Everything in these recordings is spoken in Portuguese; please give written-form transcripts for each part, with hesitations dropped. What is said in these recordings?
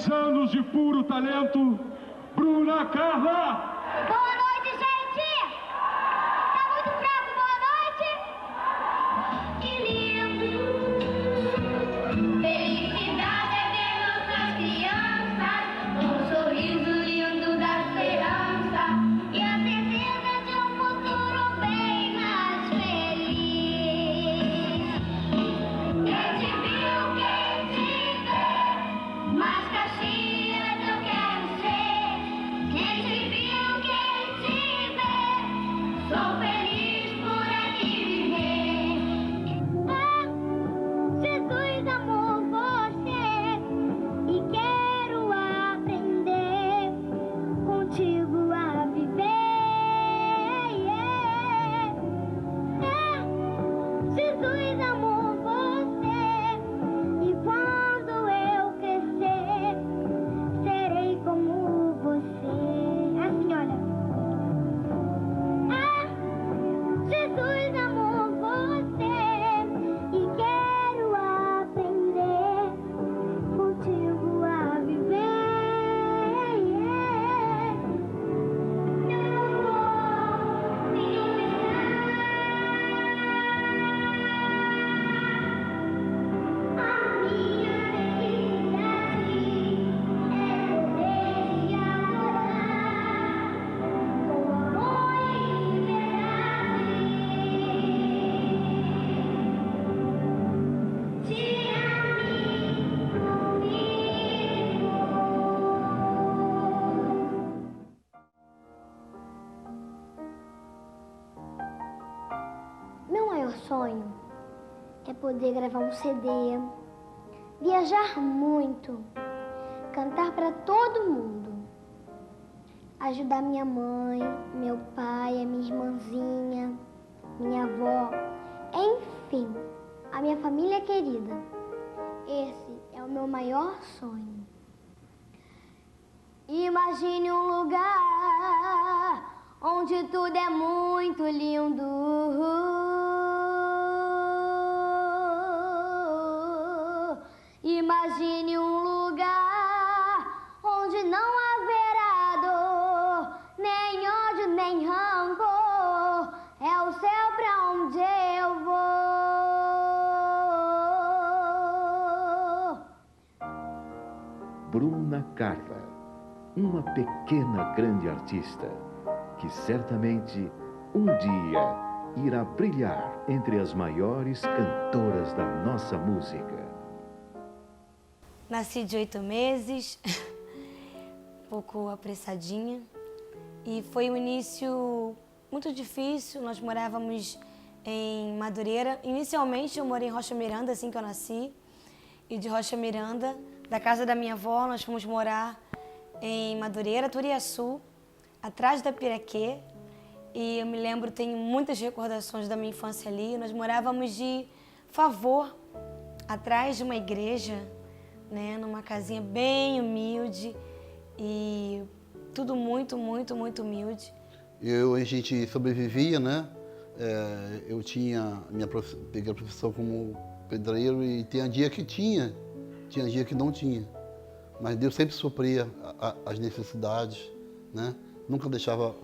10 anos de puro talento, Bruna Carla. Boa noite, gente! Tá muito fraco, boa noite? Que lindo! Felicidade é ver nossas crianças com um sorriso lindo da esperança e a certeza de um futuro bem mais feliz. Quem te viu, quem te vê, mas Caxias eu quero ser. Quem te viu, quem te vê, sou feliz por aqui viver. Ah, Jesus amou você e quero aprender contigo a viver. Jesus amou você e quando eu crescer serei como você. Assim, olha. Jesus amou você e quero aprender contigo a viver. Eu vou me a minha felicidade é poder te adorar com amor e liberdade. Te amo comigo. Meu maior sonho é poder gravar um CD, viajar muito, cantar para todo mundo, ajudar minha mãe, meu pai, a minha irmãzinha, minha avó, enfim, a minha família querida. Esse é o meu maior sonho. Imagine um lugar onde tudo é muito lindo. Imagine um lugar onde não haverá dor, nem ódio, nem rancor. É o céu pra onde eu vou. Bruna Carla, uma pequena grande artista que certamente um dia irá brilhar entre as maiores cantoras da nossa música. Nasci de 8 meses, um pouco apressadinha, e foi um início muito difícil. Nós morávamos em Madureira. Inicialmente eu morei em Rocha Miranda, assim que eu nasci, e de Rocha Miranda, da casa da minha avó, nós fomos morar em Madureira, Turiaçu, atrás da Piraquê, e eu me lembro, tenho muitas recordações da minha infância ali. Nós morávamos de favor, atrás de uma igreja, né, numa casinha bem humilde e tudo muito, muito, muito humilde. A gente sobrevivia, né? Eu peguei a profissão como pedreiro e tinha dia que tinha dia que não tinha. Mas Deus sempre supria as necessidades, né? Nunca deixava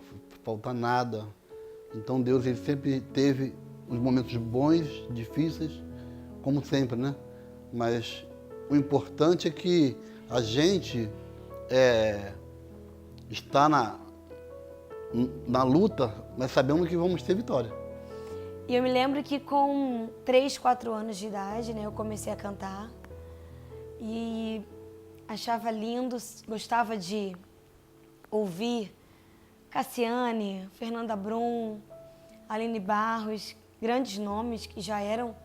faltar nada. Então Deus, ele sempre teve os momentos bons, difíceis, como sempre, né? Mas o importante é que a gente está na luta, mas sabemos que vamos ter vitória. E eu me lembro que com 3, 4 anos de idade, né, eu comecei a cantar e achava lindo, gostava de ouvir Cassiane, Fernanda Brum, Aline Barros, grandes nomes que já eram,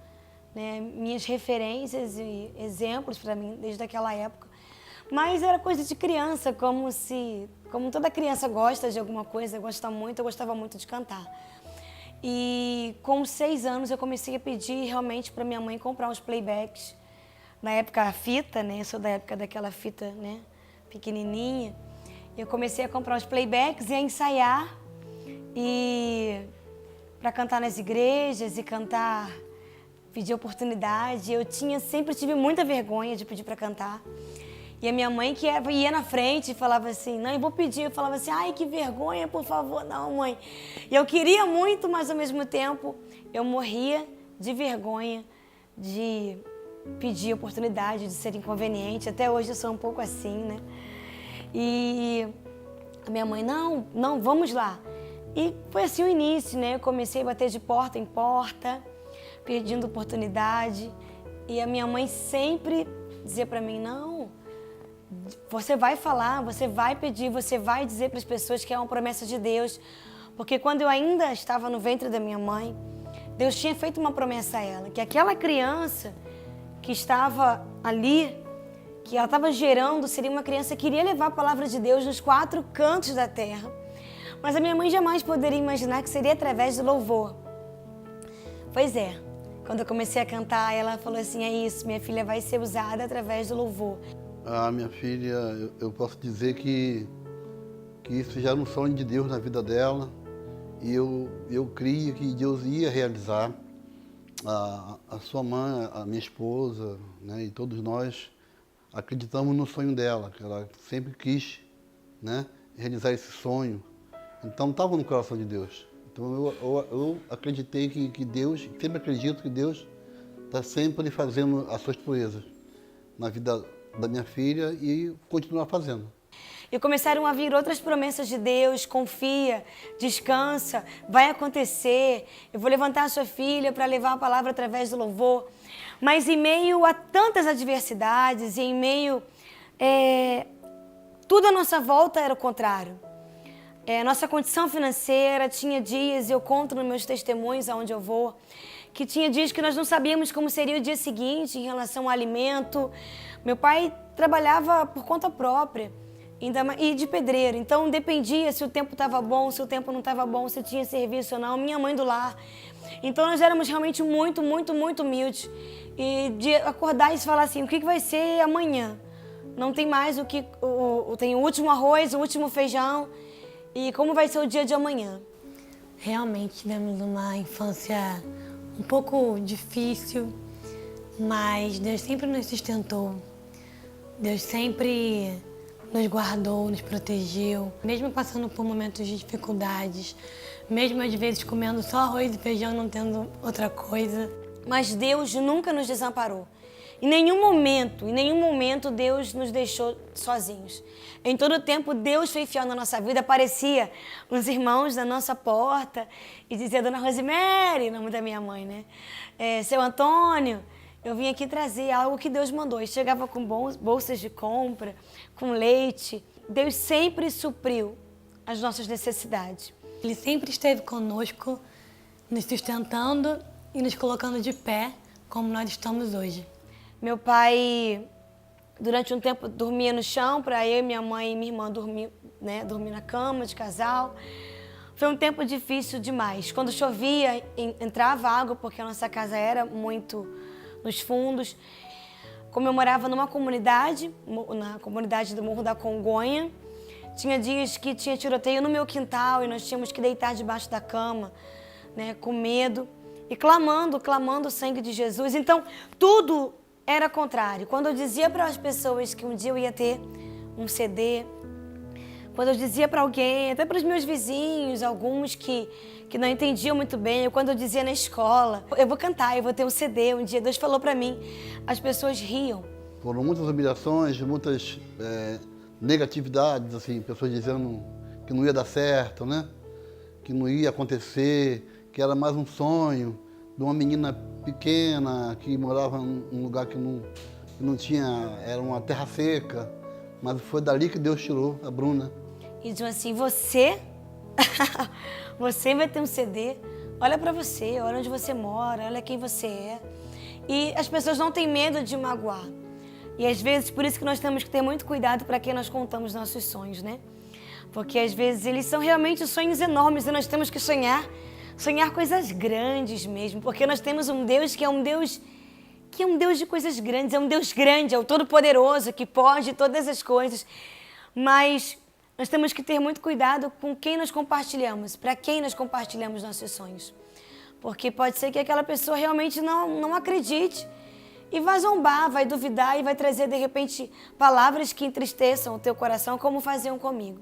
né, minhas referências e exemplos para mim desde aquela época. Mas era coisa de criança, como toda criança gosta de alguma coisa, gosta muito, eu gostava muito de cantar. E com 6 anos eu comecei a pedir realmente para minha mãe comprar uns playbacks. Na época a fita, né, eu sou da época daquela fita, né, pequenininha. Eu comecei a comprar os playbacks e a ensaiar para cantar nas igrejas e cantar, pedir oportunidade. Eu sempre tive muita vergonha de pedir para cantar. E a minha mãe que ia na frente e falava assim, não, eu vou pedir. Eu falava assim, ai, que vergonha, por favor, não, mãe. E eu queria muito, mas ao mesmo tempo eu morria de vergonha de pedir oportunidade, de ser inconveniente. Até hoje eu sou um pouco assim, né? E a minha mãe, não, vamos lá. E foi assim o início, né? Eu comecei a bater de porta em porta, pedindo oportunidade. E a minha mãe sempre dizia para mim, não, você vai falar, você vai pedir, você vai dizer para as pessoas que é uma promessa de Deus. Porque quando eu ainda estava no ventre da minha mãe, Deus tinha feito uma promessa a ela, que aquela criança que estava ali, que ela estava gerando, seria uma criança que iria levar a palavra de Deus nos 4 cantos da terra. Mas a minha mãe jamais poderia imaginar que seria através do louvor. Pois é, quando eu comecei a cantar, ela falou assim, é isso, minha filha vai ser usada através do louvor. A minha filha, eu posso dizer que isso já era um sonho de Deus na vida dela. E eu creio que Deus ia realizar. A sua mãe, a minha esposa, né, e todos nós acreditamos no sonho dela, que ela sempre quis, né, realizar esse sonho. Então estava no coração de Deus. Então eu acreditei que Deus, sempre acredito que Deus está sempre fazendo as suas proezas na vida da minha filha e continuar fazendo. E começaram a vir outras promessas de Deus, confia, descansa, vai acontecer, eu vou levantar a sua filha para levar a palavra através do louvor. Mas em meio a tantas adversidades, e em meio tudo à nossa volta era o contrário. Nossa condição financeira, tinha dias, eu conto nos meus testemunhos aonde eu vou, que tinha dias que nós não sabíamos como seria o dia seguinte em relação ao alimento. Meu pai trabalhava por conta própria e de pedreiro, então dependia se o tempo estava bom, se o tempo não estava bom, se tinha serviço ou não, minha mãe do lar. Então nós éramos realmente muito, muito, muito humildes. E de acordar e falar assim, o que vai ser amanhã? Não tem mais tem o último arroz, o último feijão, e como vai ser o dia de amanhã? Realmente tivemos uma infância um pouco difícil, mas Deus sempre nos sustentou. Deus sempre nos guardou, nos protegeu, mesmo passando por momentos de dificuldades, mesmo às vezes comendo só arroz e feijão, não tendo outra coisa. Mas Deus nunca nos desamparou. Em nenhum momento Deus nos deixou sozinhos. Em todo tempo Deus foi fiel na nossa vida. Aparecia os irmãos da nossa porta e dizia, Dona Rosemary, nome da minha mãe, né? Seu Antônio, eu vim aqui trazer algo que Deus mandou. E chegava com bolsas de compra, com leite. Deus sempre supriu as nossas necessidades. Ele sempre esteve conosco, nos sustentando e nos colocando de pé, como nós estamos hoje. Meu pai, durante um tempo, dormia no chão para eu, minha mãe e minha irmã dormir na cama de casal. Foi um tempo difícil demais. Quando chovia, entrava água, porque a nossa casa era muito nos fundos. Como eu morava numa comunidade, na comunidade do Morro da Congonha, tinha dias que tinha tiroteio no meu quintal e nós tínhamos que deitar debaixo da cama, né, com medo e clamando o sangue de Jesus. Então, tudo era contrário. Quando eu dizia para as pessoas que um dia eu ia ter um CD, quando eu dizia para alguém, até para os meus vizinhos, alguns que não entendiam muito bem, quando eu dizia na escola, eu vou cantar, eu vou ter um CD, um dia Deus falou para mim, as pessoas riam. Foram muitas humilhações, muitas negatividades, assim, pessoas dizendo que não ia dar certo, né? Que não ia acontecer, que era mais um sonho de uma menina pequena que morava num lugar que não tinha, era uma terra seca, mas foi dali que Deus tirou a Bruna. E diziam assim, você vai ter um CD, olha pra você, olha onde você mora, olha quem você é. E as pessoas não têm medo de magoar. E às vezes, por isso que nós temos que ter muito cuidado para quem nós contamos nossos sonhos, né? Porque às vezes eles são realmente sonhos enormes e nós temos que sonhar coisas grandes mesmo, porque nós temos um Deus que é um Deus de coisas grandes, é um Deus grande, é o Todo-Poderoso, que pode todas as coisas, mas nós temos que ter muito cuidado com quem nós compartilhamos, para quem nós compartilhamos nossos sonhos, porque pode ser que aquela pessoa realmente não acredite e vai zombar, vai duvidar e vai trazer, de repente, palavras que entristeçam o teu coração, como faziam comigo.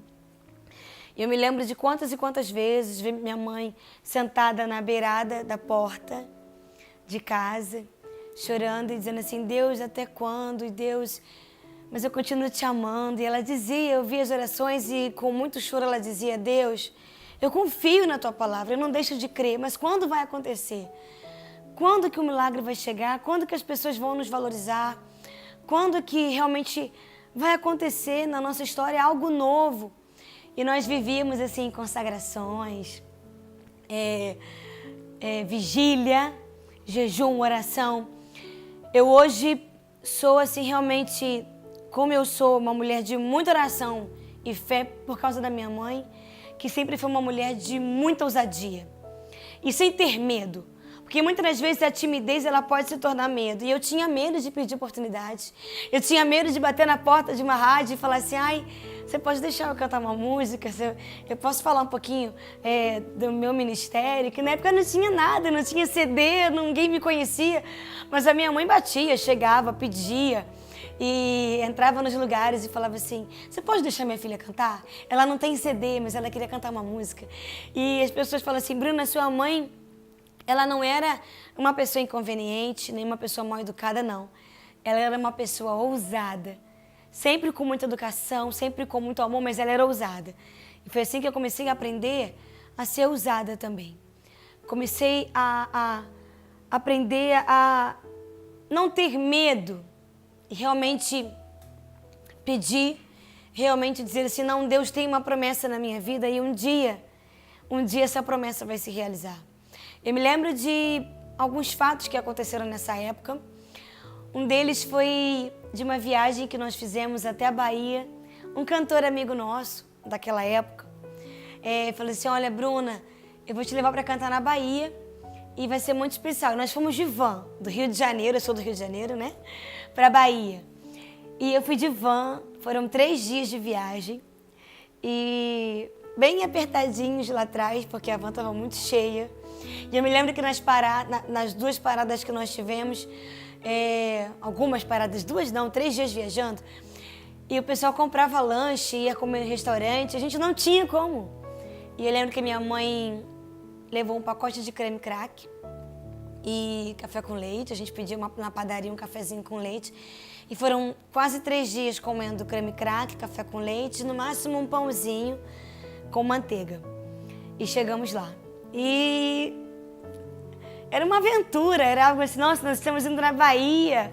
Eu me lembro de quantas e quantas vezes vi minha mãe sentada na beirada da porta de casa, chorando e dizendo assim, Deus, até quando? E Deus, mas eu continuo te amando. E ela dizia, eu via as orações e com muito choro ela dizia, Deus, eu confio na tua palavra, eu não deixo de crer, mas quando vai acontecer? Quando que o milagre vai chegar? Quando que as pessoas vão nos valorizar? Quando que realmente vai acontecer na nossa história algo novo? E nós vivíamos assim consagrações, vigília, jejum, oração. Eu hoje sou assim realmente, como eu sou uma mulher de muita oração e fé por causa da minha mãe, que sempre foi uma mulher de muita ousadia e sem ter medo. Porque muitas das vezes a timidez ela pode se tornar medo. E eu tinha medo de pedir oportunidades. Eu tinha medo de bater na porta de uma rádio e falar assim, ai, você pode deixar eu cantar uma música? Eu posso falar um pouquinho do meu ministério? Que na época não tinha nada, não tinha CD, ninguém me conhecia. Mas a minha mãe batia, chegava, pedia. E entrava nos lugares e falava assim, você pode deixar minha filha cantar? Ela não tem CD, mas ela queria cantar uma música. E as pessoas falam assim, Bruna, sua mãe... Ela não era uma pessoa inconveniente, nem uma pessoa mal educada, não. Ela era uma pessoa ousada, sempre com muita educação, sempre com muito amor, mas ela era ousada. E foi assim que eu comecei a aprender a ser ousada também. Comecei a aprender a não ter medo e realmente pedir, realmente dizer assim, não, Deus tem uma promessa na minha vida e um dia essa promessa vai se realizar. Eu me lembro de alguns fatos que aconteceram nessa época. Um deles foi de uma viagem que nós fizemos até a Bahia. Um cantor amigo nosso, daquela época, falou assim, olha, Bruna, eu vou te levar para cantar na Bahia e vai ser muito especial. Nós fomos de van, do Rio de Janeiro, eu sou do Rio de Janeiro, né? Para a Bahia. E eu fui de van, foram 3 dias de viagem. E bem apertadinhos lá atrás, porque a van estava muito cheia. E eu me lembro que nas 2 paradas que nós tivemos, algumas paradas, 2 não, 3 dias viajando, e o pessoal comprava lanche, ia comer no restaurante, a gente não tinha como. E eu lembro que minha mãe levou um pacote de creme crack e café com leite, a gente pediu na padaria um cafezinho com leite, e foram quase 3 dias comendo creme crack, café com leite, no máximo um pãozinho com manteiga. E chegamos lá. E era uma aventura, era algo assim, nossa, nós estamos indo na Bahia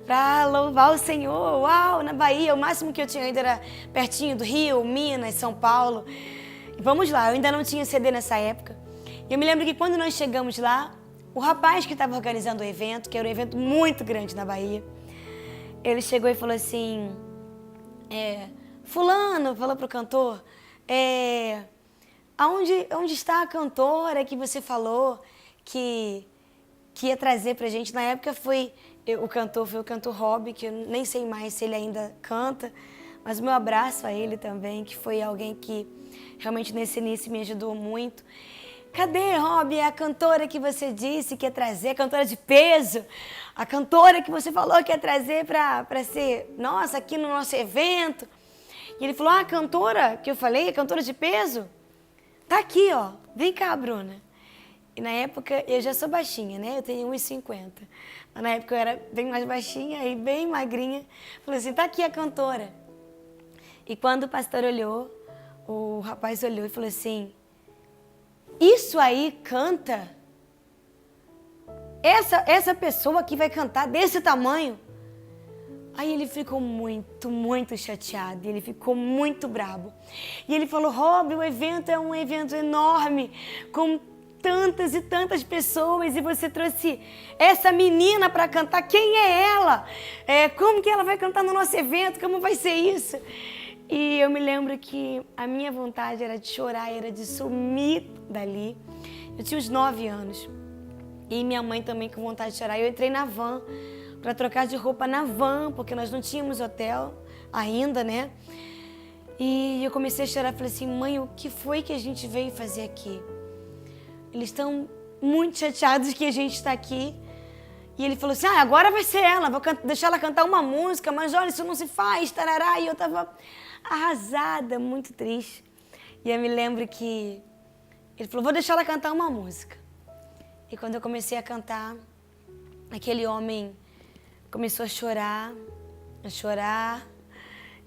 para louvar o Senhor, uau, na Bahia, o máximo que eu tinha ido era pertinho do Rio, Minas, São Paulo. E vamos lá, eu ainda não tinha CD nessa época. E eu me lembro que quando nós chegamos lá, o rapaz que estava organizando o evento, que era um evento muito grande na Bahia, ele chegou e falou assim, fulano, falou pro cantor, Onde está a cantora que você falou que ia trazer pra gente? Na época o cantor Rob, que eu nem sei mais se ele ainda canta, mas o meu abraço a ele também, que foi alguém que realmente nesse início me ajudou muito. Cadê, Rob, a cantora que você disse que ia trazer, a cantora de peso? A cantora que você falou que ia trazer pra ser, nossa, aqui no nosso evento. E ele falou, a cantora que eu falei, a cantora de peso? Tá aqui, ó. Vem cá, Bruna. E na época, eu já sou baixinha, né? Eu tenho 1,50. Mas na época eu era bem mais baixinha e bem magrinha. Falei assim, tá aqui a cantora. E quando o pastor olhou, o rapaz olhou e falou assim, isso aí canta? Essa pessoa que vai cantar desse tamanho? Aí ele ficou muito, muito chateado, ele ficou muito brabo. E ele falou, Rob, o evento é um evento enorme, com tantas e tantas pessoas, e você trouxe essa menina para cantar, quem é ela? Como que ela vai cantar no nosso evento? Como vai ser isso? E eu me lembro que a minha vontade era de chorar, era de sumir dali. Eu tinha uns 9 anos, e minha mãe também com vontade de chorar. Eu entrei na van, para trocar de roupa na van, porque nós não tínhamos hotel ainda, né? E eu comecei a chorar, falei assim, mãe, o que foi que a gente veio fazer aqui? Eles estão muito chateados que a gente está aqui. E ele falou assim, agora vai ser ela, vou deixar ela cantar uma música, mas olha, isso não se faz, tarará. E eu tava arrasada, muito triste. E eu me lembro que ele falou, vou deixar ela cantar uma música. E quando eu comecei a cantar, aquele homem começou a chorar,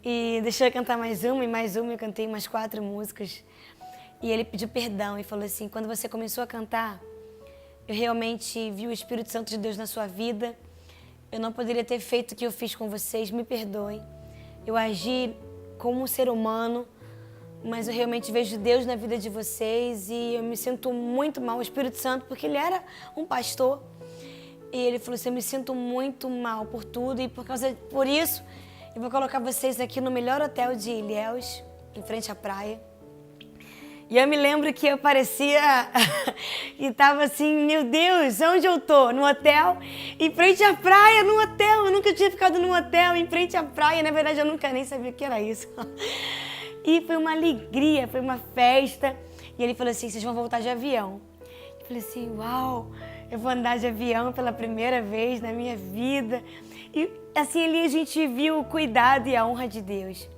e deixou eu cantar mais uma e mais uma, eu cantei umas 4 músicas. E ele pediu perdão e falou assim, quando você começou a cantar, eu realmente vi o Espírito Santo de Deus na sua vida. Eu não poderia ter feito o que eu fiz com vocês, me perdoe. Eu agi como um ser humano, mas eu realmente vejo Deus na vida de vocês e eu me sinto muito mal, o Espírito Santo, porque ele era um pastor. E ele falou assim, eu me sinto muito mal por tudo e por isso eu vou colocar vocês aqui no melhor hotel de Ilhéus, em frente à praia. E eu me lembro que eu parecia e tava assim, meu Deus, onde eu tô? No hotel, em frente à praia, no hotel. Eu nunca tinha ficado num hotel em frente à praia. Na verdade, eu nunca nem sabia o que era isso. E foi uma alegria, foi uma festa. E ele falou assim, vocês vão voltar de avião. Eu falei assim, uau, eu vou andar de avião pela primeira vez na minha vida. E assim, ali a gente viu o cuidado e a honra de Deus.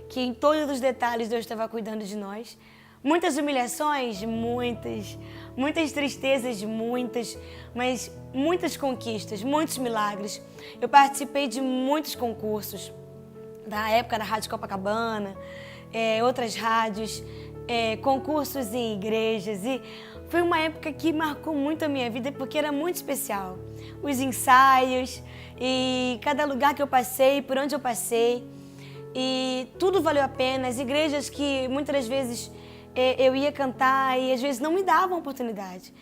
Que em todos os detalhes Deus estava cuidando de nós. Muitas humilhações, muitas tristezas, mas muitas conquistas, muitos milagres. Eu participei de muitos concursos, da época da Rádio Copacabana, outras rádios, concursos em igrejas. E foi uma época que marcou muito a minha vida porque era muito especial. Os ensaios e cada lugar que eu passei, por onde eu passei. E tudo valeu a pena. As igrejas que muitas das vezes eu ia cantar e às vezes não me davam oportunidade.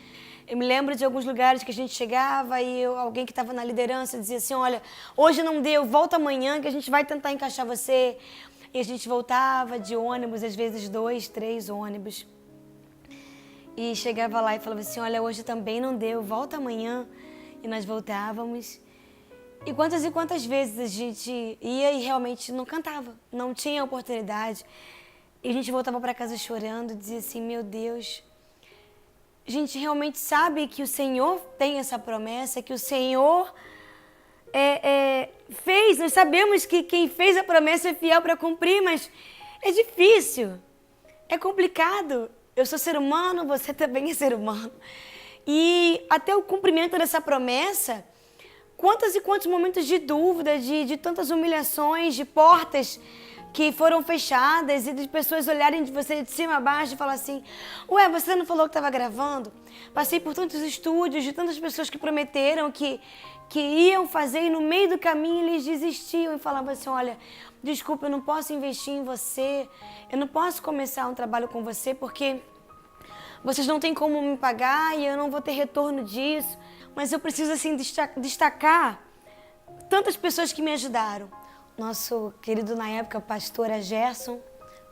Eu me lembro de alguns lugares que a gente chegava e alguém que estava na liderança dizia assim, olha, hoje não deu, volta amanhã que a gente vai tentar encaixar você. E a gente voltava de ônibus, às vezes 2, 3 ônibus. E chegava lá e falava assim, olha, hoje também não deu, volta amanhã. E nós voltávamos. E quantas vezes a gente ia e realmente não cantava, não tinha oportunidade. E a gente voltava para casa chorando, dizia assim, meu Deus, a gente realmente sabe que o Senhor tem essa promessa, que o Senhor fez, nós sabemos que quem fez a promessa é fiel para cumprir, mas é difícil, é complicado. Eu sou ser humano, você também é ser humano. E até o cumprimento dessa promessa, quantos e quantos momentos de dúvida, de tantas humilhações, de portas que foram fechadas e de pessoas olharem de você de cima a baixo e falar assim, ué, você não falou que estava gravando? Passei por tantos estúdios, de tantas pessoas que prometeram que iam fazer e no meio do caminho eles desistiam e falavam assim, olha, desculpa, eu não posso investir em você, eu não posso começar um trabalho com você porque vocês não têm como me pagar e eu não vou ter retorno disso. Mas eu preciso assim destacar tantas pessoas que me ajudaram. Nosso querido na época pastor Gerson,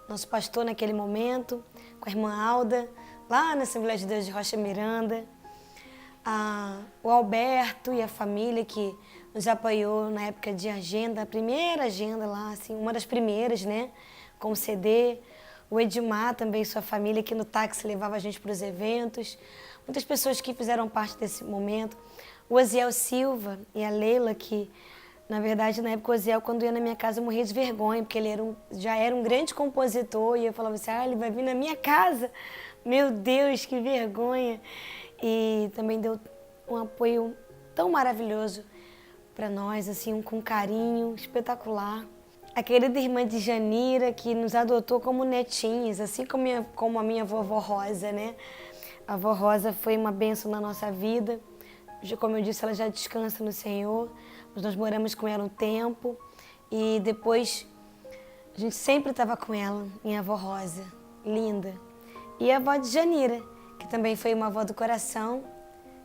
nosso pastor naquele momento, com a irmã Alda, lá na Assembleia de Deus de Rocha Miranda, o Alberto e a família que nos apoiou na época de agenda, a primeira agenda lá, assim, uma das primeiras, né, com o CD, o Edmar também, sua família, que no táxi levava a gente para os eventos, muitas pessoas que fizeram parte desse momento, o Oziel Silva e a Leila, que na verdade, na época, o Oziel, quando ia na minha casa, eu morria de vergonha, porque ele já era um grande compositor, e eu falava assim, ele vai vir na minha casa. Meu Deus, que vergonha. E também deu um apoio tão maravilhoso para nós, assim, com carinho espetacular. A querida irmã de Janira, que nos adotou como netinhas, assim como a minha vovó Rosa, né? A vovó Rosa foi uma bênção na nossa vida. Como eu disse, ela já descansa no Senhor. Nós moramos com ela um tempo e depois a gente sempre estava com ela, minha avó Rosa, linda. E a avó de Janira, que também foi uma avó do coração,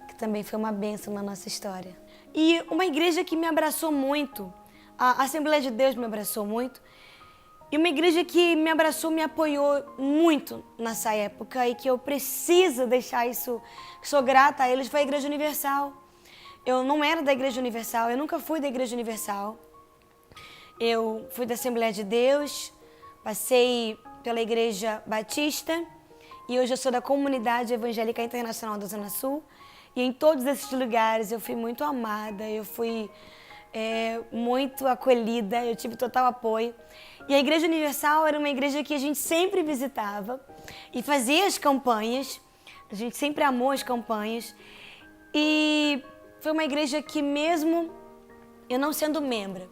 que também foi uma bênção na nossa história. E uma igreja que me abraçou muito, a Assembleia de Deus me abraçou muito, e uma igreja que me abraçou, me apoiou muito nessa época e que eu preciso deixar isso, que sou grata a eles, foi a Igreja Universal. Eu não era da Igreja Universal, eu nunca fui da Igreja Universal. Eu fui da Assembleia de Deus, passei pela Igreja Batista e hoje eu sou da Comunidade Evangélica Internacional da Zona Sul E em todos esses lugares eu fui muito amada, eu fui muito acolhida, eu tive total apoio. E a Igreja Universal era uma igreja que a gente sempre visitava e fazia as campanhas. A gente sempre amou as campanhas. E foi uma igreja que, mesmo eu não sendo membro,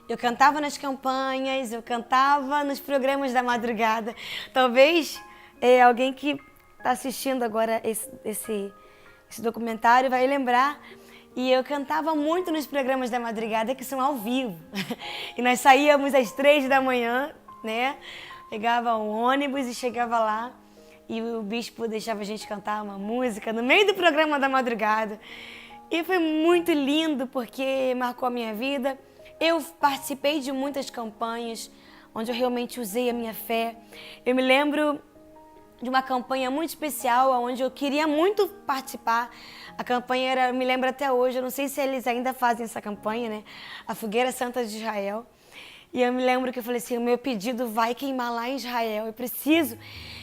eu cantava nas campanhas, eu cantava nos programas da madrugada. Talvez alguém que está assistindo agora esse documentário vai lembrar. E eu cantava muito nos programas da madrugada, que são ao vivo. E nós saíamos às 3 da manhã, né? Pegava um ônibus e chegava lá. E o bispo deixava a gente cantar uma música no meio do programa da madrugada. E foi muito lindo, porque marcou a minha vida. Eu participei de muitas campanhas, onde eu realmente usei a minha fé. Eu me lembro de uma campanha muito especial, onde eu queria muito participar. A campanha era, eu me lembro até hoje, eu não sei se eles ainda fazem essa campanha, né? A Fogueira Santa de Israel. E eu me lembro que eu falei assim, o meu pedido vai queimar lá em Israel, eu preciso.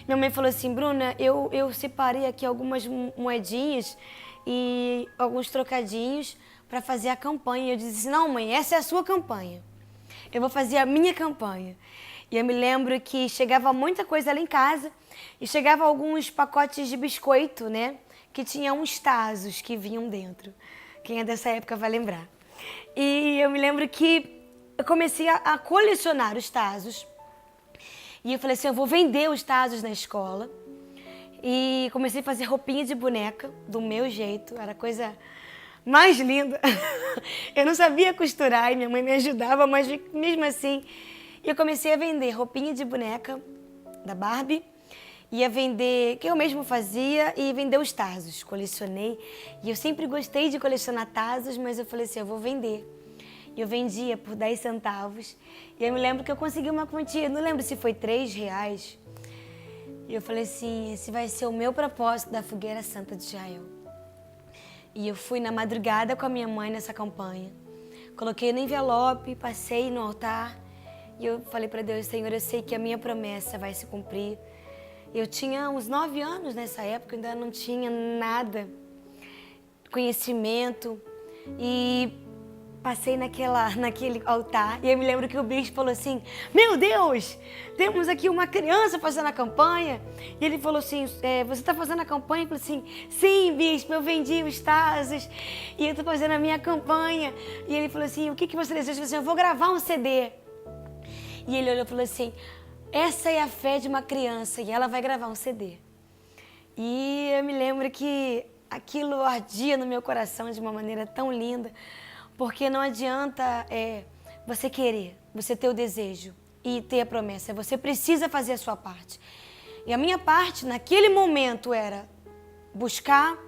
Minha mãe falou assim, Bruna, eu separei aqui algumas moedinhas e alguns trocadinhos para fazer a campanha. Eu disse, não mãe, essa é a sua campanha. Eu vou fazer a minha campanha. E eu me lembro que chegava muita coisa lá em casa e chegava alguns pacotes de biscoito, né? Que tinha uns tazos que vinham dentro. Quem é dessa época vai lembrar. E eu me lembro que eu comecei a colecionar os tazos. E eu falei assim, eu vou vender os tazos na escola. E comecei a fazer roupinha de boneca, do meu jeito. Era a coisa mais linda. Eu não sabia costurar e minha mãe me ajudava, mas mesmo assim... eu comecei a vender roupinha de boneca da Barbie. Ia vender, que eu mesmo fazia, e vender os tazos. Colecionei. E eu sempre gostei de colecionar tazos, mas eu falei assim, eu vou vender. E eu vendia por 10 centavos. E eu me lembro que eu consegui uma quantia, não lembro se foi R$3. E eu falei assim, esse vai ser o meu propósito da Fogueira Santa de Israel. E eu fui na madrugada com a minha mãe nessa campanha. Coloquei no envelope, passei no altar. E eu falei para Deus, Senhor, eu sei que a minha promessa vai se cumprir. Eu tinha uns 9 anos nessa época, ainda não tinha nada, conhecimento. E passei naquele altar e eu me lembro que o bispo falou assim, meu Deus, temos aqui uma criança fazendo a campanha. E ele falou assim, você está fazendo a campanha? Eu falei assim, sim, bispo, eu vendi os tazos e eu estou fazendo a minha campanha. E ele falou assim, o que você deseja? Eu falei assim, eu vou gravar um CD. E ele olhou e falou assim, essa é a fé de uma criança e ela vai gravar um CD. E eu me lembro que aquilo ardia no meu coração de uma maneira tão linda, porque não adianta você querer, você ter o desejo e ter a promessa, você precisa fazer a sua parte. E a minha parte naquele momento era buscar,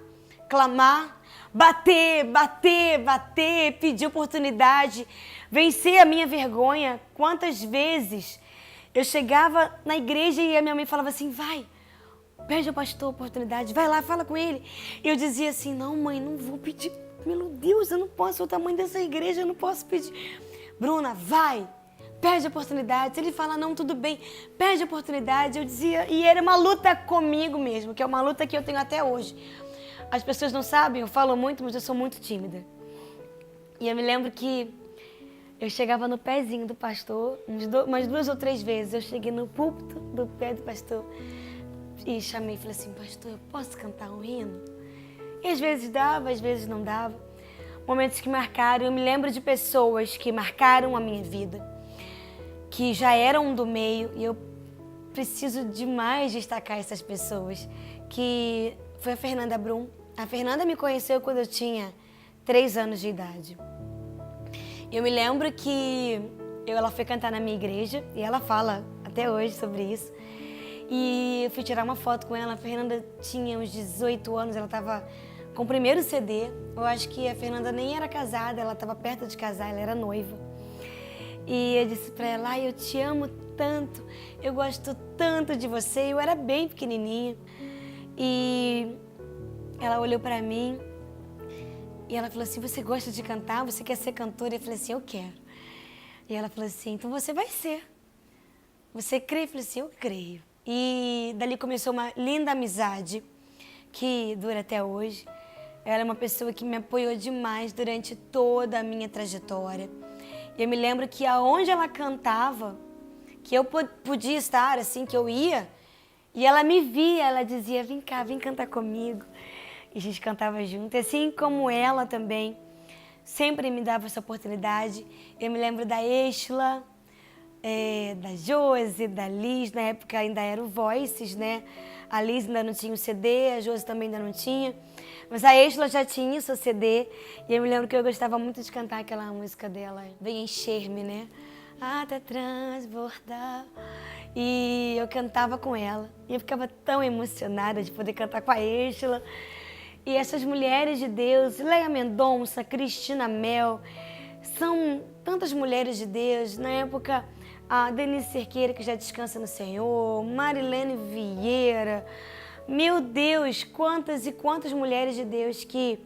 clamar, bater, pedir oportunidade, vencer a minha vergonha. Quantas vezes eu chegava na igreja e a minha mãe falava assim, vai, pede ao pastor oportunidade, vai lá, fala com ele. E eu dizia assim, não mãe, não vou pedir, meu Deus, eu não posso, o tamanho dessa igreja, eu não posso pedir. Bruna, vai, pede oportunidade. Se ele falar não, tudo bem, pede oportunidade. Eu dizia, e era uma luta comigo mesmo, que é uma luta que eu tenho até hoje. As pessoas não sabem, eu falo muito, mas eu sou muito tímida. E eu me lembro que eu chegava no pezinho do pastor, umas 2 ou 3 vezes, eu cheguei no púlpito do pé do pastor e chamei e falei assim, pastor, eu posso cantar um hino? E às vezes dava, às vezes não dava. Momentos que marcaram, eu me lembro de pessoas que marcaram a minha vida, que já eram do meio, e eu preciso demais destacar essas pessoas, que foi a Fernanda Brum. A Fernanda me conheceu quando eu tinha 3 anos de idade. Eu me lembro que ela foi cantar na minha igreja, e ela fala até hoje sobre isso. E eu fui tirar uma foto com ela. A Fernanda tinha uns 18 anos, ela estava com o primeiro CD. Eu acho que a Fernanda nem era casada, ela estava perto de casar, ela era noiva. E eu disse para ela, eu te amo tanto, eu gosto tanto de você. Eu era bem pequenininha. E ela olhou para mim e ela falou assim, você gosta de cantar? Você quer ser cantora? Eu falei assim, eu quero. E ela falou assim, então você vai ser. Você crê? Eu falei assim, eu creio. E dali começou uma linda amizade que dura até hoje. Ela é uma pessoa que me apoiou demais durante toda a minha trajetória. Eu me lembro que aonde ela cantava, que eu podia estar, assim, que eu ia, e ela me via, ela dizia, vem cá, vem cantar comigo. E a gente cantava junto, assim como ela também sempre me dava essa oportunidade. Eu me lembro da Estela, da Josi, da Liz, na época ainda era o Voices, né? A Liz ainda não tinha o CD, a Josi também ainda não tinha. Mas a Estela já tinha o seu CD, e eu me lembro que eu gostava muito de cantar aquela música dela, Vem Encher-me, né? Até transbordar. E eu cantava com ela, e eu ficava tão emocionada de poder cantar com a Estela. E essas mulheres de Deus, Leia Mendonça, Cristina Mel, são tantas mulheres de Deus. Na época, a Denise Cerqueira, que já descansa no Senhor, Marilene Vieira. Meu Deus, quantas e quantas mulheres de Deus que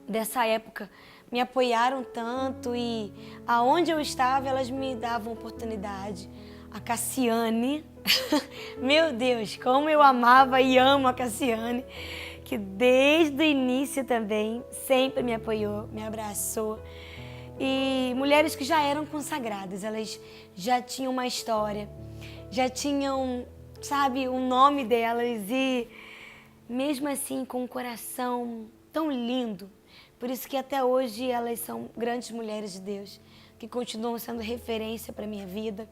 dessa época me apoiaram tanto, e aonde eu estava elas me davam oportunidade. A Cassiane, meu Deus, como eu amava e amo a Cassiane, que desde o início também sempre me apoiou, me abraçou. E mulheres que já eram consagradas, elas já tinham uma história, já tinham, sabe, o nome delas, e mesmo assim com um coração tão lindo. Por isso que até hoje elas são grandes mulheres de Deus, que continuam sendo referência para a minha vida.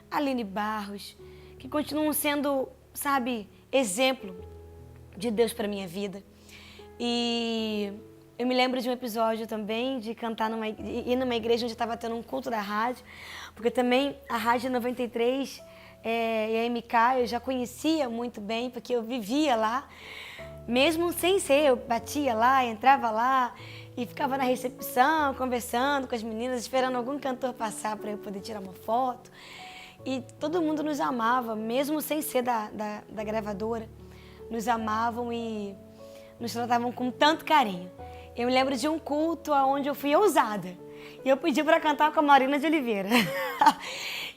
Aline Barros, que continuam sendo, sabe, exemplo de Deus para a minha vida. E eu me lembro de um episódio também de cantar ir numa igreja onde estava tendo um culto da rádio, porque também a Rádio 93 e a MK eu já conhecia muito bem, porque eu vivia lá, mesmo sem ser, eu batia lá, entrava lá e ficava na recepção, conversando com as meninas, esperando algum cantor passar para eu poder tirar uma foto. E todo mundo nos amava, mesmo sem ser da gravadora, nos amavam e nos tratavam com tanto carinho. Eu me lembro de um culto onde eu fui ousada. E eu pedi para cantar com a Marina de Oliveira.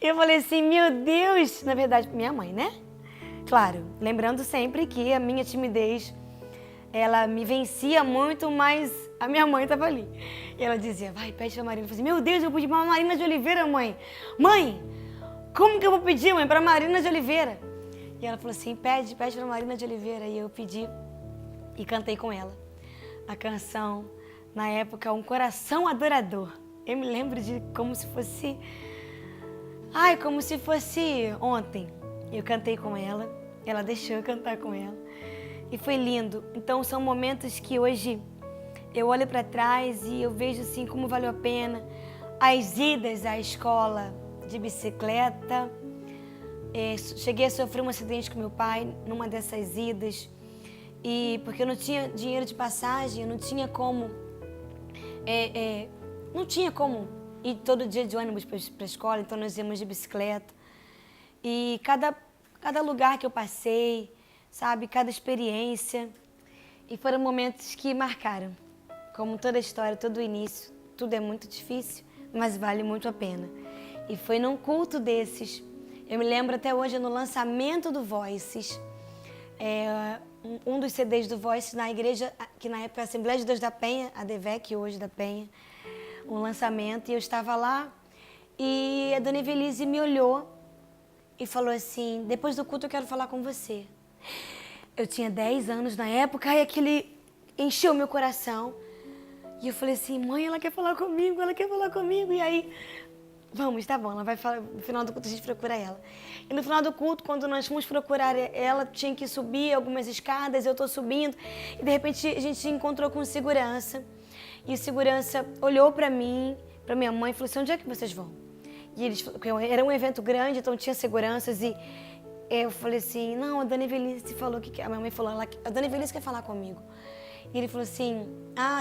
Eu falei assim, meu Deus, na verdade, minha mãe, né? Claro, lembrando sempre que a minha timidez, ela me vencia muito, mas a minha mãe estava ali. E ela dizia, vai, pede pra Marina. Eu falei assim, meu Deus, eu pedi pra Marina de Oliveira, mãe. Mãe, como que eu vou pedir, mãe, pra Marina de Oliveira? E ela falou assim, pede pra Marina de Oliveira. E eu pedi e cantei com ela a canção, na época, Um Coração Adorador. Eu me lembro de como se fosse ontem. Eu cantei com ela, ela deixou eu cantar com ela. E foi lindo. Então são momentos que hoje eu olho para trás e eu vejo assim como valeu a pena. As idas à escola de bicicleta. Cheguei a sofrer um acidente com meu pai numa dessas idas. E porque eu não tinha dinheiro de passagem, eu não tinha como ir todo dia de ônibus para a escola, então nós íamos de bicicleta. E cada lugar que eu passei, sabe, cada experiência, e foram momentos que marcaram. Como toda a história, todo o início, tudo é muito difícil, mas vale muito a pena. E foi num culto desses, eu me lembro até hoje no lançamento do Voices, um dos CDs do Voices na igreja, que na época era a Assembleia de Deus da Penha, a DEVEC hoje da Penha, um lançamento, e eu estava lá, e a Dona Evelise me olhou e falou assim, depois do culto eu quero falar com você. Eu tinha 10 anos na época, e aquele encheu meu coração. E eu falei assim, mãe, ela quer falar comigo, e aí, vamos, tá bom, ela vai falar, no final do culto a gente procura ela. E no final do culto, quando nós fomos procurar ela, tinha que subir algumas escadas, eu tô subindo, e de repente a gente se encontrou com um segurança. E o segurança olhou para mim, para minha mãe, e falou assim, onde é que vocês vão? E eles, era um evento grande, então tinha seguranças, e eu falei assim, não, a Dona Evelise falou que... A minha mãe falou, a Dona Evelise quer falar comigo. E ele falou assim,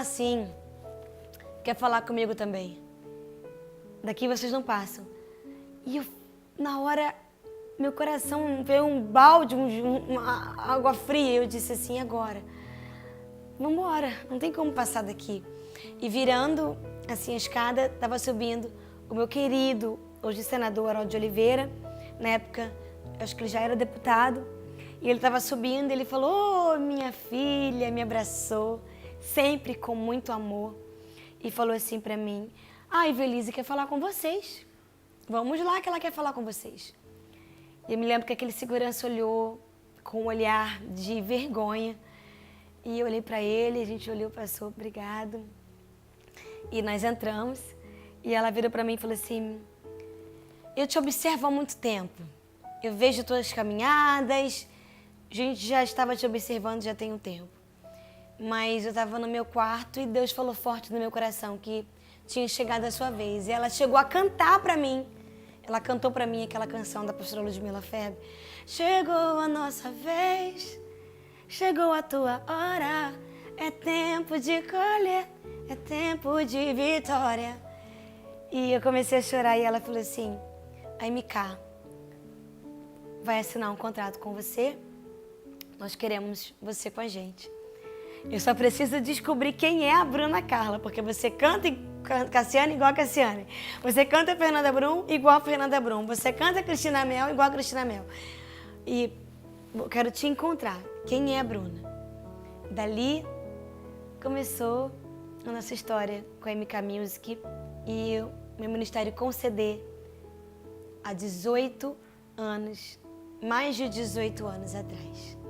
sim, quer falar comigo também. Daqui vocês não passam. E eu, na hora, meu coração veio um balde, uma água fria. Eu disse assim, agora, vamos embora, não tem como passar daqui. E virando assim a escada, estava subindo o meu querido, hoje senador Harold de Oliveira, na época, acho que ele já era deputado, e ele estava subindo, ele falou, minha filha, me abraçou, sempre com muito amor, e falou assim pra mim: a Ivelise quer falar com vocês. Vamos lá que ela quer falar com vocês. E eu me lembro que aquele segurança olhou com um olhar de vergonha. E eu olhei pra ele, a gente olhou, passou, obrigado. E nós entramos. E ela virou pra mim e falou assim: eu te observo há muito tempo. Eu vejo tuas caminhadas. A gente já estava te observando já tem um tempo. Mas eu estava no meu quarto e Deus falou forte no meu coração que tinha chegado a sua vez. E ela chegou a cantar pra mim. Ela cantou pra mim aquela canção da pastora Ludmila Febre. Chegou a nossa vez, chegou a tua hora. É tempo de colher, é tempo de vitória. E eu comecei a chorar e ela falou assim: a MK vai assinar um contrato com você. Nós queremos você com a gente. Eu só preciso descobrir quem é a Bruna Carla, porque você canta Cassiane igual a Cassiane. Você canta Fernanda Brum igual a Fernanda Brum. Você canta Cristina Mel igual a Cristina Mel. E eu quero te encontrar. Quem é a Bruna? Dali começou a nossa história com a MK Music e o meu ministério com CD há 18 anos, mais de 18 anos atrás.